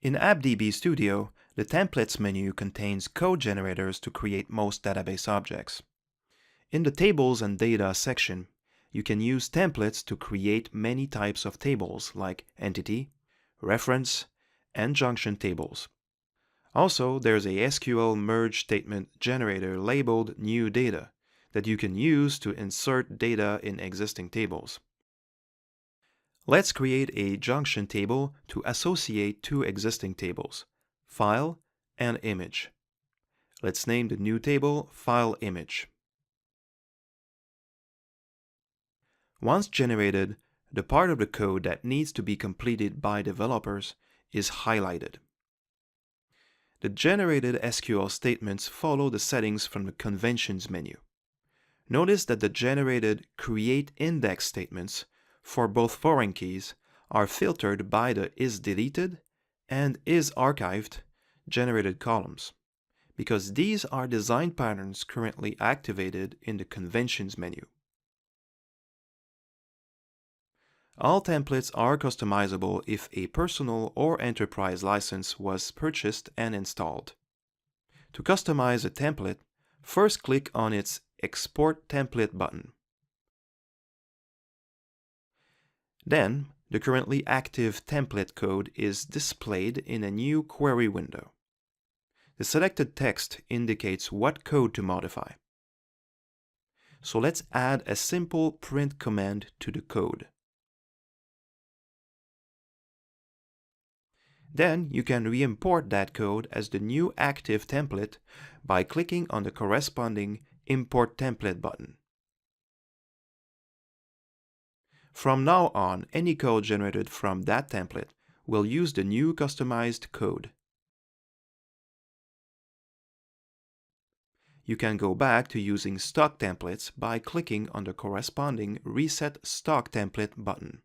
In AppDB.Studio, the Templates menu contains code generators to create most database objects. In the Tables and Data section, you can use templates to create many types of tables like entity, reference, and junction tables. Also, there's a SQL merge statement generator labeled New Data that you can use to insert data in existing tables. Let's create a junction table to associate two existing tables, File and Image. Let's name the new table File Image. Once generated, the part of the code that needs to be completed by developers is highlighted. The generated SQL statements follow the settings from the Conventions menu. Notice that the generated Create Index statements for both foreign keys are filtered by the isDeleted and isArchived generated columns, because these are design patterns currently activated in the Conventions menu. All templates are customizable if a personal or enterprise license was purchased and installed. To customize a template, first click on its Export Template button. Then, the currently active template code is displayed in a new query window. The selected text indicates what code to modify. So let's add a simple print command to the code. Then you can re-import that code as the new active template by clicking on the corresponding Import Template button. From now on, any code generated from that template will use the new customized code. You can go back to using stock templates by clicking on the corresponding Reset Stock Template button.